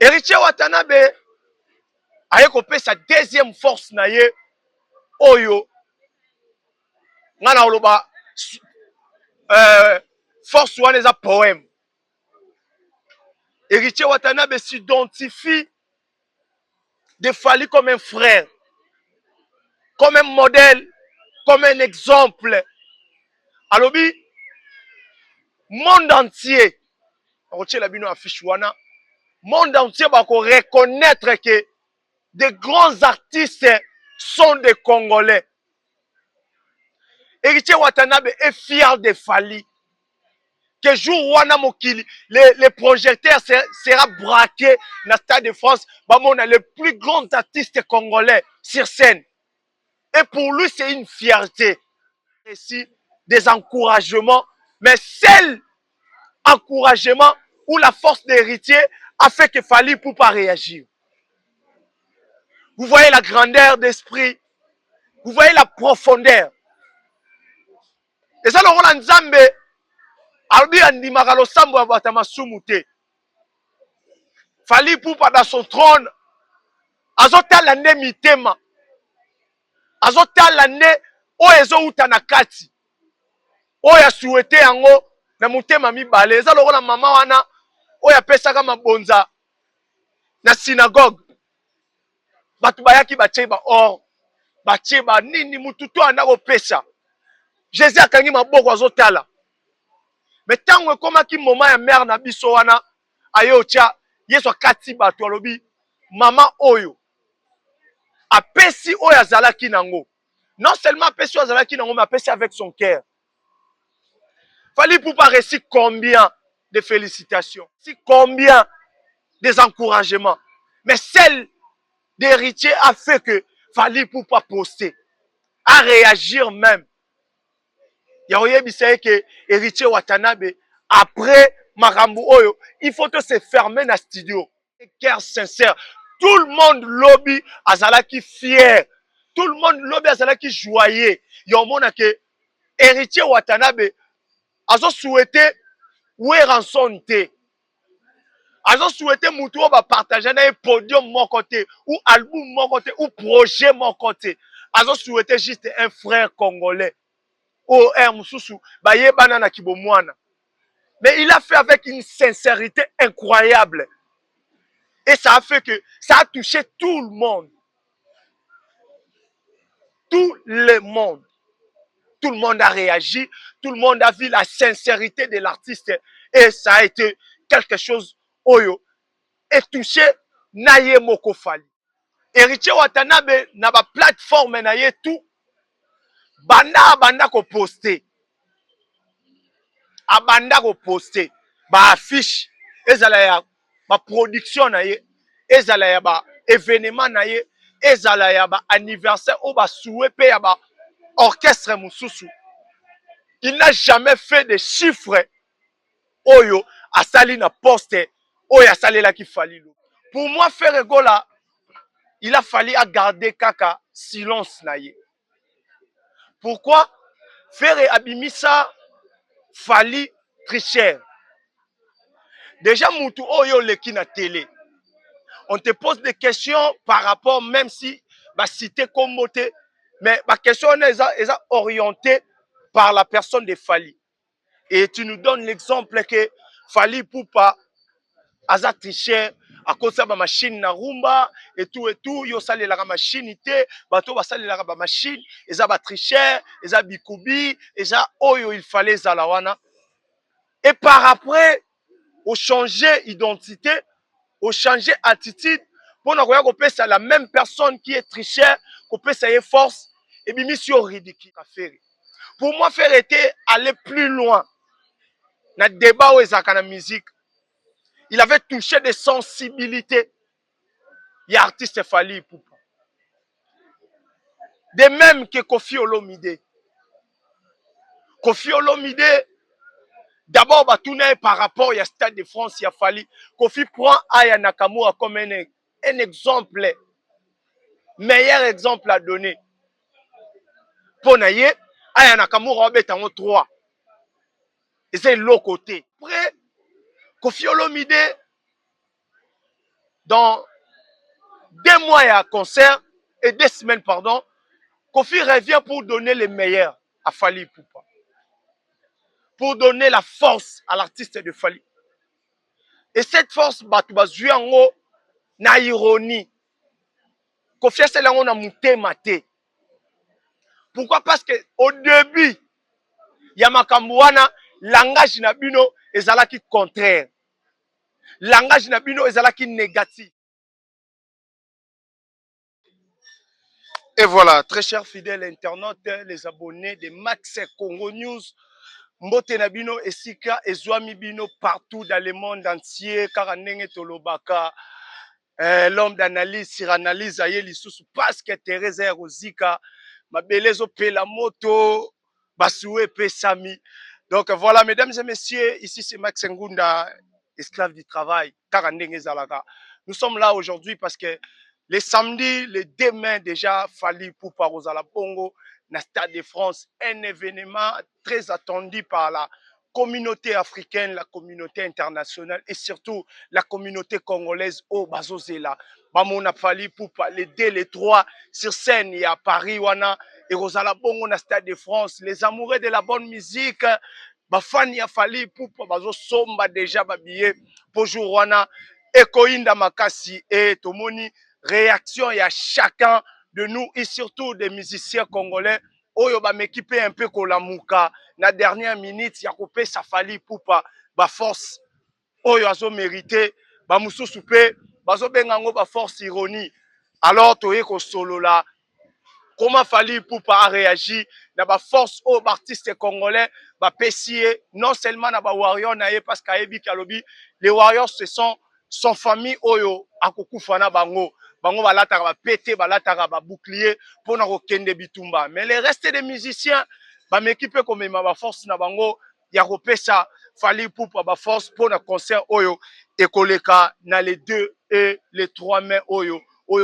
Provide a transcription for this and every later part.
Héritier Watanabe aye kopé sa deuxième force na ye oyo ngana oloba force wana eza poème. Héritier Watanabe s'identifie de Fally comme un frère, comme un modèle, comme un exemple. Alobi monde entier la bino affiche wana, monde entier va reconnaître que de grands artistes sont des Congolais. Héritier Watanabe est fier de Fally. Que jour wana mokili, les projecteurs sera braqués dans le Stade de France, on a les plus grands artistes congolais sur scène. Et pour lui, c'est une fierté. Ici, des encouragements, mais seul encouragement ou la force d'héritier a fait que Fally pour pas réagir. Vous voyez la grandeur d'esprit, vous voyez la profondeur. Et ça, le Roland Nzambe, albi andimaka losambo ya bata masumu te. Fally Ipupa dans son trône, azotala nde mitema, azotala nde oyo ezouta na kati, oyo asuete yango na mutema mibale. Eza lokola mama wana oyo apesaka mabonza na synagogue, batu bayaki batie ba or, batie ba nini, mututu anda kopesa. Jésus akangi maboko azotala. Mais tango ekomaki moma ya mère na biso wana ayo tia Yesu akati bato alobi mama oyo apesi oyo azalaki nango. Non seulement apesi oyo azalaki nango, mais apesi avec son cœur. Fally Ipupa reçu combien de félicitations, si combien des encouragements, mais celle d'héritier a fait que Fally Ipupa poster, à réagir même. Yaoyebisaye que héritier Watanabe après makambo oyo, il faut que se fermer dans studio. Cœur sincère. Tout le monde lobby azalaki fier. Tout le monde lobby azalaki joyeux. Yomona que héritier Watanabe azo souhaité oué rançon te. Azo souhaité mutu ba partager na podium mon côté ou album mon côté ou projet mon côté. Azo souhaité juste un frère congolais. Oh, Moussoussou, baye banana kibomwana. Mais il a fait avec une sincérité incroyable. Et ça a fait que ça a touché tout le monde. Tout le monde. Tout le monde a réagi. Tout le monde a vu la sincérité de l'artiste. Et ça a été quelque chose oyo. Et touché Naye Moko Fally. Héritier Watanabe na ba plateforme naye tout. Banda ko poster. Abanda ko poster. Ba affiche. Ezala ya ba production naye. Ezala ya ba événement naye. Ezala ya ba anniversaire ou ba souhait pe ya ba orchestre Moussousou. Il n'a jamais fait de chiffres oyo asali na poste oyo asali la ki Fally. Pour moi faire Egola, il a fallu à garder kaka silence naye. Pourquoi faire abimisa Fally tricheur? Déjà mutu oyo leki na télé. On te pose des questions par rapport, même si bah cité comme moté, mais ma question est orientée par la personne de Fally. Et tu nous donnes l'exemple que Fally Ipupa aza tricheur à cause de ma machine na rumba et tout, yo sali la machine ité, bato ba sali la machine, eza ba tricheur, eza bikubi, eza oyo il fallait zalawana. Et par après, au changer identité, au changer attitude, pour qu'on peut la même personne qui est tricheur, qu'on peut essayer force, et bien mission ridicule. Pour moi, faire était aller plus loin. Dans le débat où ils la musique, il avait touché des sensibilités. Il y a artiste Fally Ipupa. De même que Koffi Olomide. Koffi Olomide, d'abord, par rapport au Stade de France, il a fallu. Koffi prend Aya Nakamura comme un exemple, meilleur exemple à donner. Pour Naye, Aya Nakamura est en 3. Et c'est l'autre côté. Après, Koffi Olomide dans 2 mois à concert et 2 semaines, pardon, Kofi revient pour donner le meilleur à Fally Ipupa. Pour donner la force à l'artiste de Fally. Et cette force, batu bazui yango na ironie. Kofi asala yango na mutema te. Pourquoi? Parce que au début, ya makambo wana langage na bino ezalaki contraire. Langage na bino ezalaki négatif. Et voilà, très chers fidèles internautes, les abonnés de Max Congo News, Mbote na bino esika ezwami bino partout dans le monde entier, car ndenge tolobaka l'homme d'analyse sur analyse aye lisusu parce que Thérèse Rosika mabelezo pela moto basuwe pe sami. Donc voilà, mesdames et messieurs, ici c'est Max Ngunda, esclave du travail, car ndenge zalaka. Nous sommes là aujourd'hui parce que les samedis, les demain déjà, Fally Ipupa Rosala Bongo, na Stade de France, un événement très attendu par la communauté africaine, la communauté internationale et surtout la communauté congolaise au Bazozela. Bamona Fally Ipupa, les 2, les 3 sur scène, il y a Paris, wana, et Rosala Bongo na Stade de France. Les amoureux de la bonne musique, bafani ya Fally Ipupa, bazo somba déjà babillé pour jour wana, Ekoinda Makasi et Tomoni. Réaction, il y a chacun de nous et surtout des musiciens congolais. Oyo ba m'équipe un peu kolamuka na dernière minute ya kopé sa Fally Ipupa ba force oyo azo mérité ba mususu pe bazo bengango ba force ironie. Alors toye ko solola comment Fally Ipupa a réagi na ba force au artiste congolais ba pesier non seulement na ba warrior na ye parce qu'ayebi kalobi les warriors ce sont son famille oyo akokufa na bango. Bango balataka ba pété, balataka ba bouclier pour na kokende bitumba. Mais les restes des musiciens, ba m'équipe comme ma force na bango ya kopesa Fally Ipupa ba force pour na concert oyo ekoleka na les 2 et les 3 mai oyo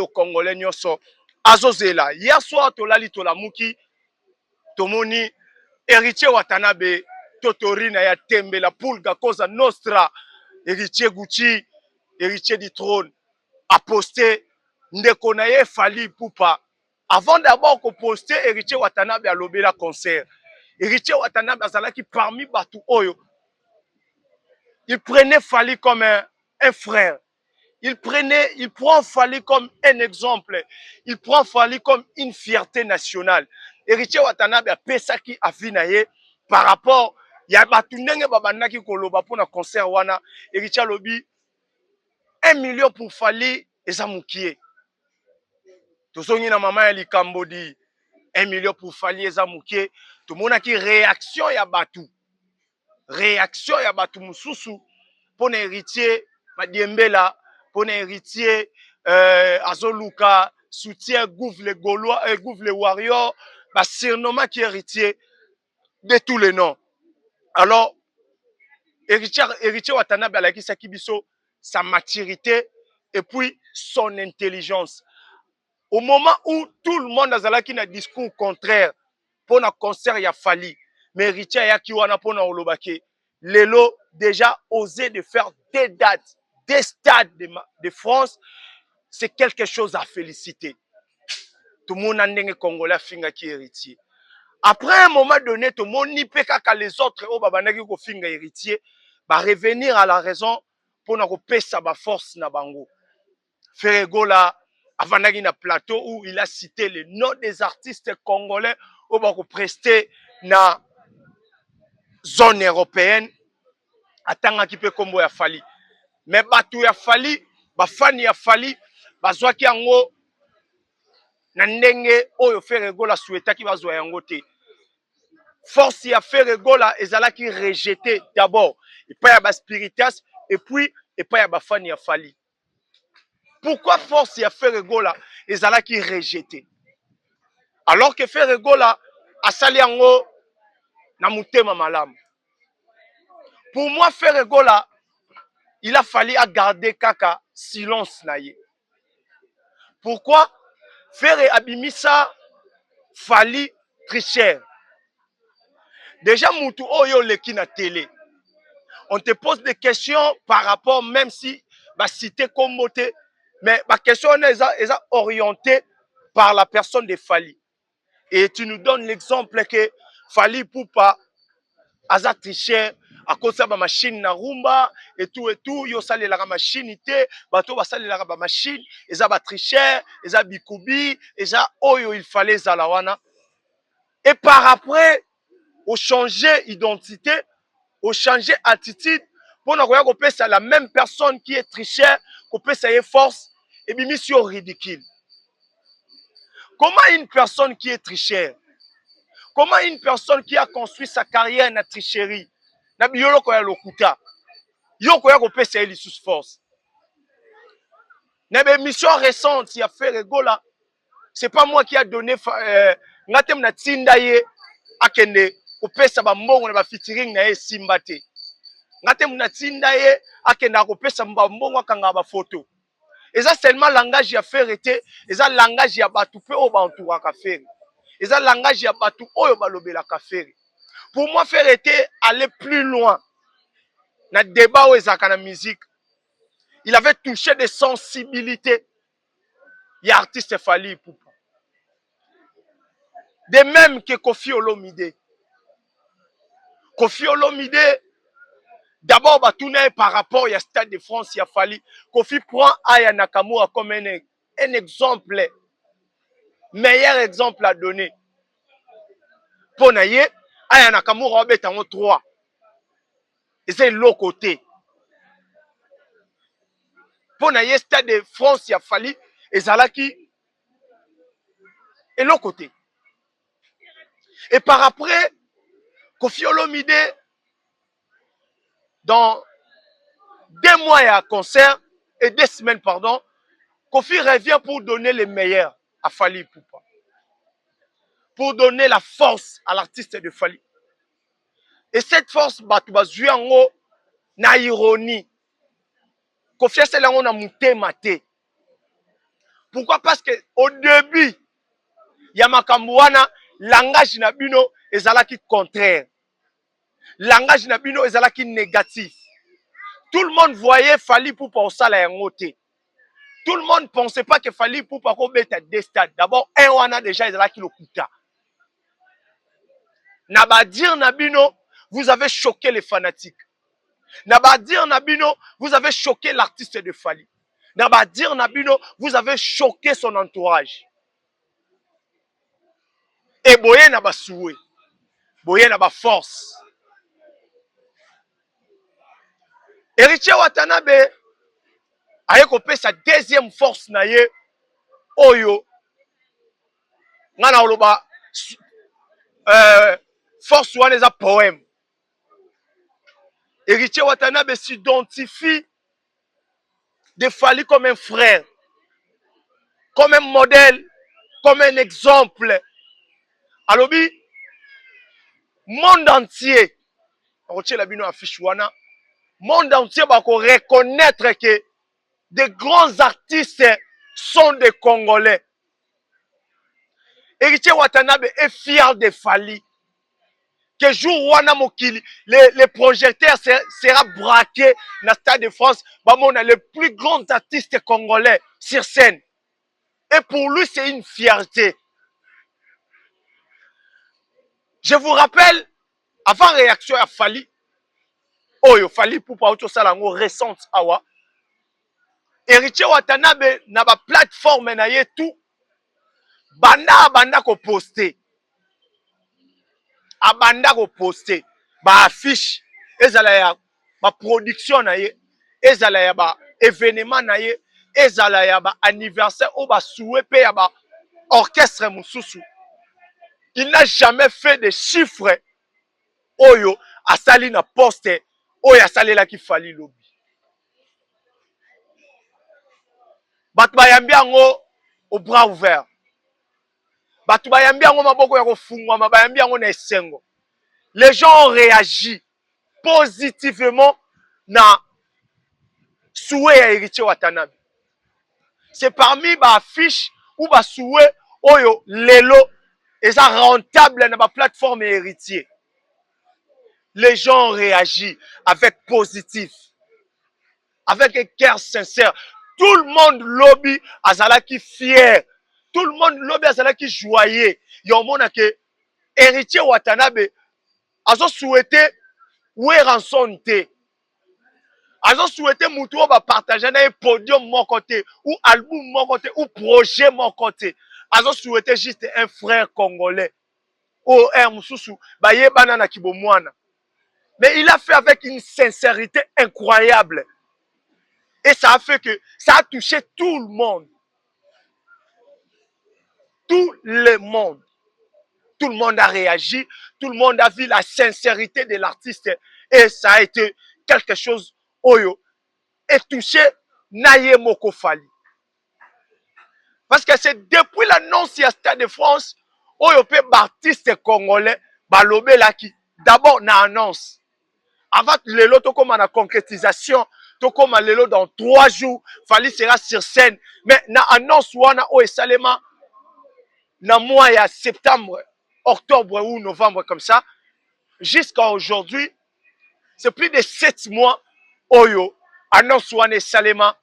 congolais nyonso azozela. Hier soir tolali tolamuki tomoni Héritier Watanabe Totorina ya Tembe la Pulga Cosa Nostra, Héritier Gucci, Héritier du trône a posté ndeko na ye Fally Ipupa. Avant d'abord qu'on poster Héritier Watanabe a lobé la concert. Héritier Watanabe azalaki parmi batu oyo. Il prenait Fally comme un frère. Il prend Fally comme un exemple. Il prend Fally comme une fierté nationale. Héritier Watanabe a pesaki afinaye par rapport ya batu ndenge babandaki koloba pour na concert wana. Héritier lobi 1 million pour Fally eza mukie. Tozongi na mama ya likambo di 1 million pour Fally eza mukie. Tomonaki réaction ya batu. Réaction ya batu mususu pour na Héritier Madiembela, pour na Héritier azoluka soutien Gouv les Gaulois et Gouv les Warriors, bah surnommant qui Héritier de tous les noms. Alors Héritier Watanabe alakisaki biso sa maturité et puis son intelligence. Au moment où tout le monde azalaki na discours contraire pour na concert ya Fally, mais Héritier ayaki wana pour na olobake lelo déjà osé de faire des dates, des stades de France, c'est quelque chose à féliciter. Tout le monde a ndenge congolais finga ki Héritier. Après un moment donné, tout le monde n'y peut qu'à les autres au babanaki ko finga Héritier, va revenir à la raison pour na ko pesa ba force na bango. Ferregola avandaki na plateau où il a cité les noms des artistes congolais au bako prester na zone européenne atangaki pe kombo ya Fally. Mais batu ya Fally, bafani ya Fally bazwaki yango na ndenge oyo Ferregola souhaitaki bazwa yango te. Force ya Ferregola ezalaki rejeté d'abord epai ya ba Spiritas et puis epai ya bafani ya Fally. Pourquoi force ya Ferregola ezalaki rejeté? Alors que Ferregola asali yango na mutema malamu. Pour moi, Ferregola, il a fallu garder kaka silence na ye. Pourquoi? Ferre abimisa Fally tricher. Déjà mutu oyo leki na télé. On te pose des questions par rapport, même si bah cité comme moté, Mais ma question est orientée par la personne de Fally. Et tu nous donnes l'exemple que Fally Ipupa aza tricheur à cause de ma machine na rumba et tout yo salelaka machine te bato basalelaka ba machine eza ba tricheur eza bikubi eza oyo il fallait zala wana. Et par après au changer identité au changer attitude pour na koya kopesa la même personne qui est tricheur kopesa ye force et bimi sur ridicule. Comment une personne qui est tricheur, comment une personne qui a construit sa carrière na tricherie na biyolo ko ya lokuta yo ko ya kopesa ye lisusu force. Na be mission récente ya fait rigola, c'est pas moi qui a donné ngatem na tinda ye akende kopesa ba mbongo na ba featuring na ye simba te. Ngatem na tinda ye akende kopesa ba mbongo akanga ba photo. Et ça seulement langage ya faire été, et ça langage ya batu pe o ba entoura ka faire. Et ça langage ya batu oyo ba lobela ka faire. Pour moi faire été aller plus loin. Na débat ou ezaka na musique. Il avait touché des sensibilités. Il y a artiste Fally Ipupa. De même que Koffi Olomide. Koffi Olomide, d'abord, par rapport au Stade de France, il a fallu. Koffi prend Aya Nakamura comme un exemple, meilleur exemple à donner. Pour Naye, Aya Nakamura est en 3. Et c'est l'autre côté. Pour Naye, Stade de France, il a fallu. Et Zalaki est l'autre côté. Et par après, Koffi Olomide, dans 2 mois à concert, et 2 semaines, pardon, Koffi revient pour donner le meilleur à Fally Ipupa. Pour donner la force à l'artiste de Fally. Et cette force, tu vas jouer en haut, na ironie. Koffi c'est là on a monté maté. Pourquoi? Parce que au début, il y a makambuana, langage nabino ezalaki contraire. Langage nabino ezalaki négatif. Tout le monde voyait Fally Ipupa au sala yango te. Tout le monde ne pensait pas que Fally Ipupa ko beta deux stades. D'abord, un wana déjà ezalaki lokuta. Nabadir Nabino, vous avez choqué les fanatiques. Nabadir Nabino, vous avez choqué l'artiste de Fally. Nabadir Nabino, vous avez choqué son entourage. Et Boye Naba soué. Boye Naba force. Héritier Watanabe a copé sa deuxième force naye Oyo. Ngana oloba force wana eza poème. Héritier Watanabe s'identifie de Fally comme un frère, comme un modèle, comme un exemple. Alobi, monde entier, monde entier va reconnaître que des grands artistes sont des Congolais. Héritier Watanabe est fier de Fally. Que jour wana mokili, les projecteurs sera braqués dans le Stade de France. On a les plus grands artistes congolais sur scène. Et pour lui, c'est une fierté. Je vous rappelle, avant réaction à Fally, Oyo Fally Ipupa auto salango récente awa. Héritier Watanabe na ba plateforme na ye tout. Banda ko poster. Abanda ko poster. Ba affiche. Ezala ya ba production na ye. Ezala ya ba événement na ye. Ezala ya ba anniversaire ou ba souhait pe ya ba orchestre mususu. Il n'a jamais fait de chiffres. Oyo asali na poste. Oyo asali la ki Fally lobi. Batu bayambi yango au bras ouvert. Batu bayambi yango maboko ya kofungwa, bayambi yango na esengo. Les gens ont réagi positivement na souhait ya Héritier Watanabe. C'est parmi ba affiche ou ba souhait oyo lelo eza rentable na ba plateforme Héritier. Les gens ont réagi avec positif, avec un cœur sincère. Tout le monde lobby azalaki fier. Tout le monde lobby azalaki joyeux. Yomona que héritier Watanabe azo souhaité oué rançon te. Azo souhaité mutu ba partager na podium mon côté ou album mon côté ou projet mon côté. Azo souhaité juste un frère congolais. Oh, Moussoussou, baye banana kibomwana. Mais il a fait avec une sincérité incroyable. Et ça a fait que ça a touché tout le monde. Tout le monde. Tout le monde a réagi. Tout le monde a vu la sincérité de l'artiste. Et ça a été quelque chose, oyo, et touché Naye Moko Fali. Parce que c'est depuis l'annonce à Stade de France, oyo pe artiste congolais, balobé laki. D'abord, na annonce. Avant lelo tokoma na concrétisation, tokoma lelo dans 3 jours, Fali sera sur scène. Mais na annonce wana o esalema na mois ya septembre, octobre ou novembre comme ça, jusqu'à aujourd'hui, c'est plus de 7 mois oyo annonce wana esalema.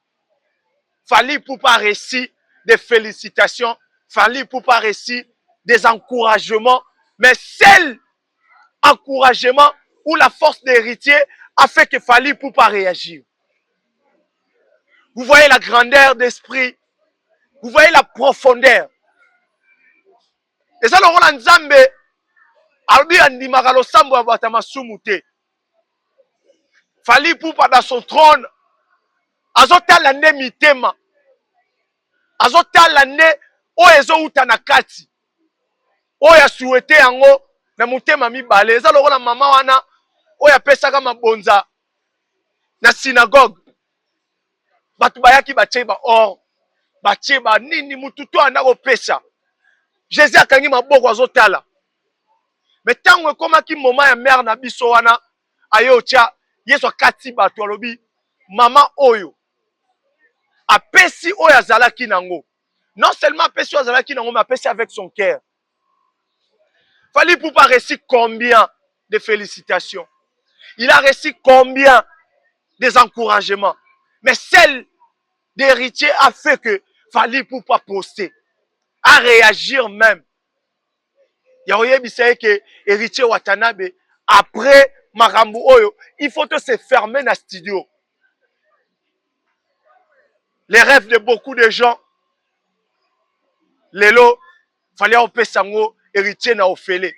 Fali pour pas récit des félicitations, Fali pour pas récit des encouragements, mais seul encouragement ou la force d'héritier a fait que Fali pour pas réagir. Vous voyez la grandeur d'esprit, vous voyez la profondeur. Et ça, le rôle Nzambe, albi andimaka losambo ya bata masumu te. Fali pour pas dans son trône, azotala nde mitema, azotala nde oyo ezouta na kati, oyo asuete yango na mutema mibale. Eza lokola mama wana oyo apesaka mabonza na synagogue, bato bayaki batie ba or, batie ba nini mutu to anda kopesa. Jésus akangi maboko azotala. Mais tango ekomaki moma ya mère na biso wana ayo tia Yesu akati bato alobi mama oyo apesi oyo azalaki nango. Non seulement apesi oyo azalaki nango, mais apesi avec son cœur. Fali Poupa a reçu combien de félicitations? Il a reçu combien des encouragements? Mais celle d'héritier a fait que Fali Poupa poster, à réagir même. Il que héritier Watanabe, après Marambu Oyo, il faut se fermer dans le studio. Les rêves de beaucoup de gens, Lelo, fallait au Pessango, héritier na Ofele.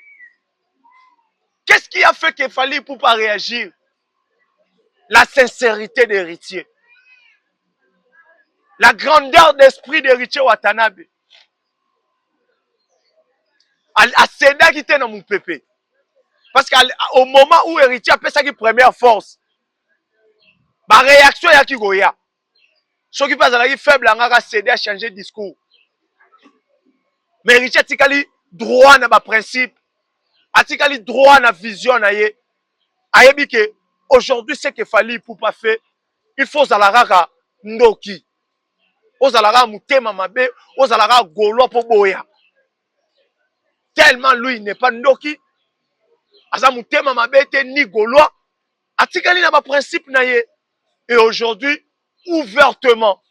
Qu'est-ce qui a fait qu'il fallait pour pas réagir? La sincérité d'héritier. La grandeur d'esprit d'héritier Watanabe. À Seda qui était dans mon pépé. Parce qu'au moment où héritier a fait sa première force, la réaction est qui goya. Ce qui passe à la faible, on a cédé à changer de discours. Mais héritier a tikali droit dans ma principe, a tikali droit dans la vision na ye. Ayebi que aujourd'hui c'est que fallait pour pas faire, il faut zalaraka ndoki. Ozalara mutema mabe, ozalara golo po boya. Tellement lui il n'est pas ndoki. Aza mutema mabe te ni golo. Atikali na ba principe na ye. Et aujourd'hui, ouvertement,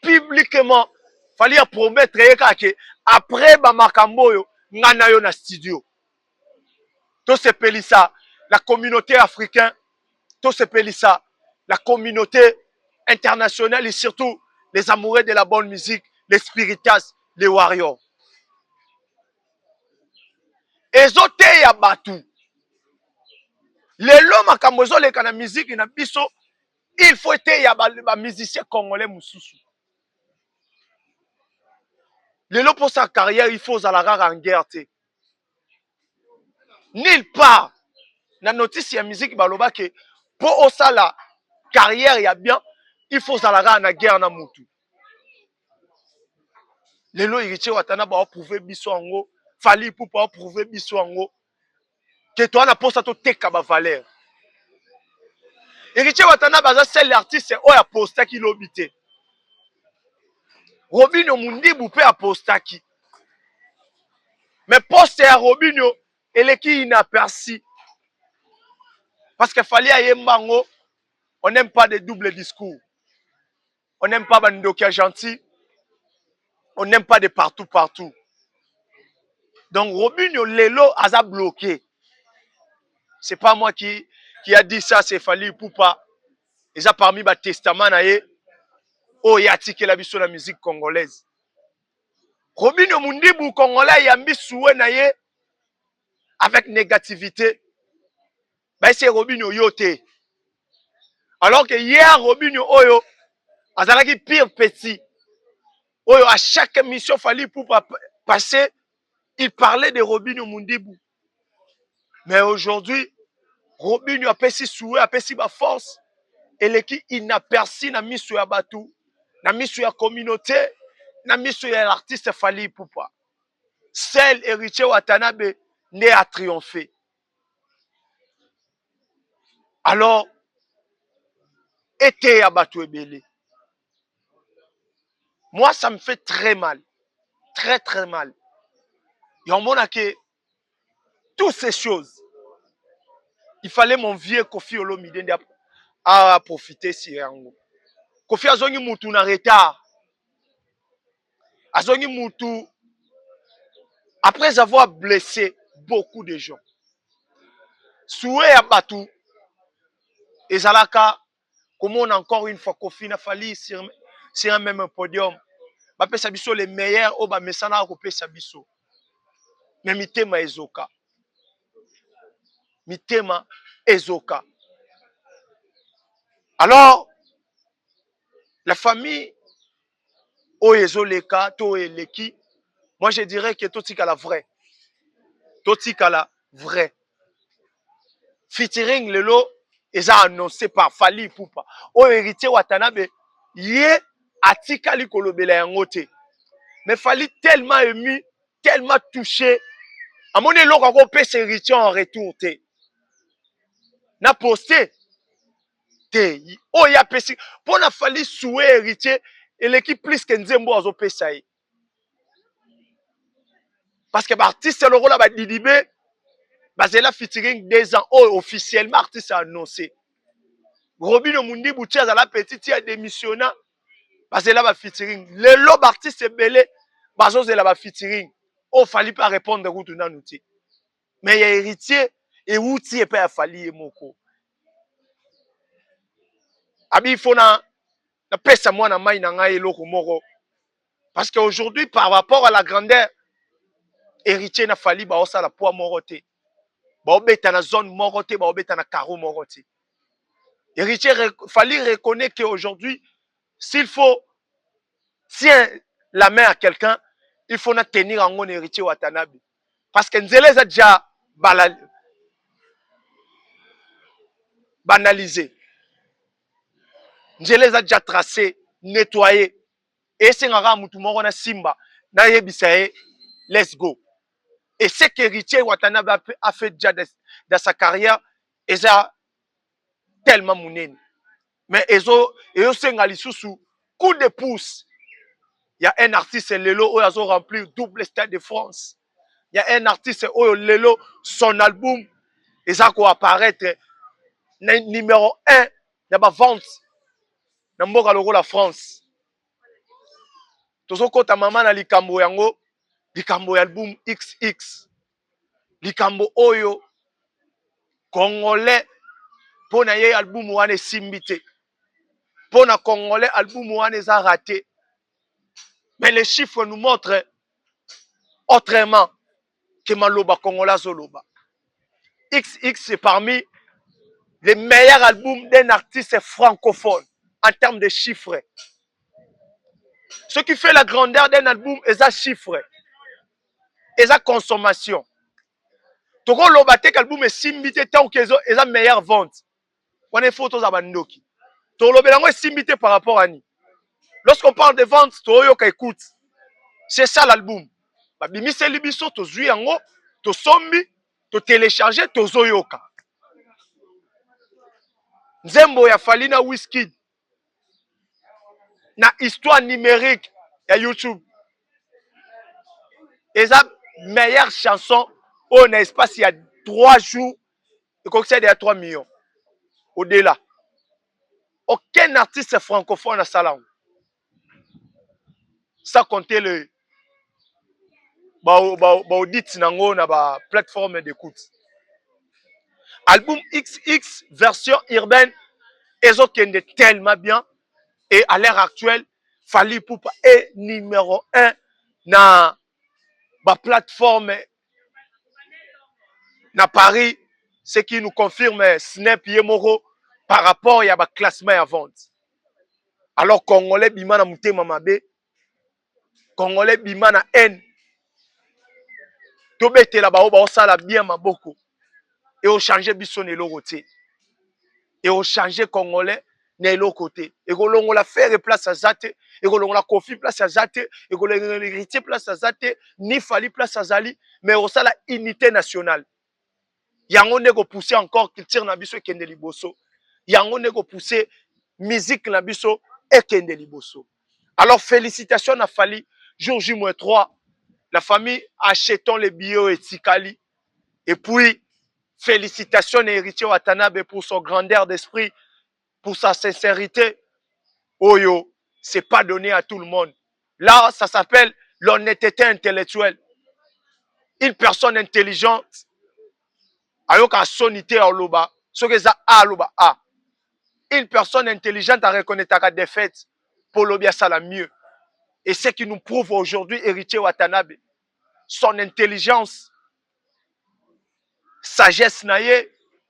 publiquement, fallait promettre que après Bamakamboyo, ngana yo na studio. Tout se pelissa, la communauté africaine, tout se pelissa, la communauté internationale et surtout les amoureux de la bonne musique, les spiritas, les warriors. Ezote ya batu. Lelo makambo ezoleka na musique na biso, il faut être ya ba musicien congolais mususu. Lelo pour sa carrière, il faut zalara en guerre te. Nulle part. Na notice ya musique baloba ke pour osala carrière ya bien, il faut zalara na guerre na mutu. Lelo héritier Watana ba prouver biso ango, Fali Poupa prouver biso ango. Que toi na posa to teka ba valeur. Héritier Watana baza seul artiste oya postaki lobité. Robinho Mundibu pe apostaki. Mais poste ya Robinho eleki inaperçu. Parce que Fali Ayembango, on n'aime pas de double discours. On n'aime pas Bandokia gentil. On n'aime pas de partout, partout. Donc, Robinho Lelo a bloqué. C'est pas moi qui a dit ça, c'est Fally Ipupa. Et ça parmi les testaments, oh, il y a tiqué la sur la musique congolaise. Robinho Mundibu Congolais, il y a mis soué avec négativité. Ben, c'est Robinho Yote. Alors que hier, Robinho Oyo, azalaki pire petit. Oyo, à chaque émission, Fally Ipupa passer, il parlait de Robinho Mundibu. Mais aujourd'hui, Robinho a pesi soué, a pesi ba force. Et l'équipe inaperçu na miso ya batu, na miso ya communauté, na miso ya l'artiste Fally Ipupa. Seul héritier Watanabe né à triompher. Alors, été à batu ebele. Moi, ça me fait très mal. Très, très mal. Il y a que toutes ces choses, il fallait mon vieux Kofi Olomide à profiter si yango. Kofi azongi mutu na retard. Azongi mutu après avoir blessé beaucoup de gens. Soué à Batou, et Zalaka, comment on a encore une fois Kofi n'a fallu sur un même podium. Bapé Sabiso les meilleurs, oh bah mesana Kopé Sabiso. Mais mitema ezoka. Mitema ezoka. Alors, la famille, oh ezoleka, to eleki, moi je dirais que totika la vraie. Totika la vraie. Featuring lelo, ils ont annoncé par Fally Ipupa. Oh héritier Watanabe, yé atika li kolobela yangote. Mais Fally tellement ému, tellement touché. À mon élo, quand on paie ses héritiers en retour, n'a posté. Oh, y a pesé. Pour la Fally souhait héritier, et l'équipe plus que Nzembo a opé ça. Parce que l'artiste, c'est le rôle de Didibé. C'est la featuring 2 ans. Oh, officiellement, l'artiste a annoncé. Robinho Mundi Boutia à la petite, il a démissionné. Parce que là, featuring. Le lob artiste est belé. Parce que là, featuring. Oh, Fally pas répondre de route dans l'outil. Mais il y a héritier et outil et pas Fally et Moko. Abi, il faut na pesa moi na mai na ngai eloko moko. Parce qu'aujourd'hui, par rapport à la grandeur, héritier na Fally ba osa la poids moroté. Ba obeta na zone moroté, ba obeta na carreau moroté. Héritier Fally reconnaît qu'aujourd'hui, s'il faut tient la main à quelqu'un, il faut na tenir en mon héritier Watanabe. Parce que Nzele a déjà banalisé. Nzele a déjà tracé, nettoyé. Et c'est un mutu moko na simba. Na yebisaye, let's go. Et ce qu'héritier Watanabe a fait déjà dans sa carrière, et ça tellement mounene. Mais ezo senga lisusu, coup de pouce. Il y a un artiste Lelo où ils ont rempli double stade de France. Il y a un artiste où Lelo, son album, ils ont apparaître numéro 1 dans la vente dans la France. Tozo kota mama na likambo yango, likambo album XX. Likambo oyo Congolais pour na ye album wane simbité. Pour na Congolais album wane za raté. Mais les chiffres nous montrent autrement que Maloba Congolais Zoloba. XX c'est parmi les meilleurs albums d'un artiste francophone en termes de chiffres. Ce qui fait la grandeur d'un album, c'est sa chiffre, et sa consommation. Toko Lobate album est simbité tant que c'est la meilleure vente. On est photos à Bandoki. Toko Lobelango est simbité par rapport à ni. Lorsqu'on parle de vente, Toyoka écoute. C'est ça l'album. Bimise libiso to zui yango, to sombi, to télécharger, to zoyoka. Nzembo ya Fally na Wizkid. Na histoire numérique à YouTube. Et la meilleure chanson, on a espace il y a 3 jours, et qu'on sait il y a 3 millions. Au-delà. Aucun artiste francophone à Salam. sans compter le audit nango na ba plateforme d'écoute. Album XX version urbaine ezokende tellement bien et à l'heure actuelle Fally Ipupa est numéro 1 na ba plateforme na Paris, ce qui nous confirme Snap Yemoro par rapport à ba classement à vente. Alors Congolais bima na mutema mabe, Congolais bima na haine, to betela ba o sala bien maboko et au changer biso nelo côté. Et au changer Congolais nelo côté. Et ko la faire place à Zate, et ko la Kofi place à Zate, et ko l'héritier place à Zate, ni Fally place à Zali, mais au sala unité nationale. Yango ne ko pousser encore culture na biso kende liboso. Yango ne ko pousser musique na biso et kende liboso. Alors félicitations à Fally, jour J-3, la famille achetons les billets et Tikali. Et puis félicitations à Héritier Watanabe pour son grandeur d'esprit, pour sa sincérité. Oyo, c'est pas donné à tout le monde. Là, ça s'appelle l'honnêteté intellectuelle. Une personne intelligente ayoka sonité oloba sokeza aloba a. Une personne intelligente a reconnaître ta défaite pour l'obia ça la mieux. Et ce qui nous prouve aujourd'hui Héritier Watanabe, son intelligence, sagesse naïe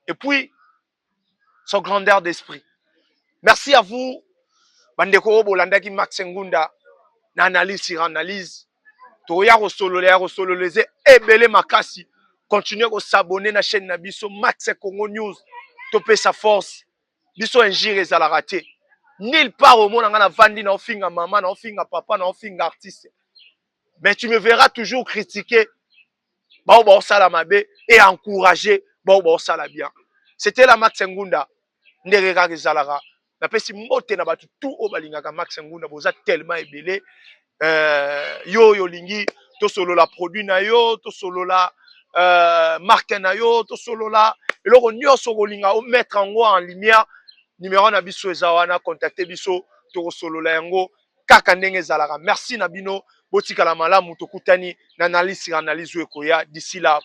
et puis son grandeur d'esprit. Merci à vous bandeko bolandaki Max Ngunda na analyse sur analyse. Toya rosololeze ebele makasi. Continuez à s'abonner à la chaîne Nabiso Max Congo News. Topé sa force. Biso injire et la raté. Nulle part au monde on a vendu na ofinga maman, na ofinga papa, na ofinga artiste. Mais tu me verras toujours critiquer ba sala mabe et encourager ba sala bien. C'était la Max Ngunda. Ndereka Rizalara. Na pesi mote na batu tout o balingaka Max Ngunda boza tellement ebele. Yo lingi to solo la produit na yo, to solo la marque na yo, to solo la eloko nyonso kolinga o mettre en lumière. Numéro na biso ezawana, contacter biso to solo la yango kaka ndenge ezalaka. Merci na bino botika la malamu tokutani na analyse ekoya d'ici là.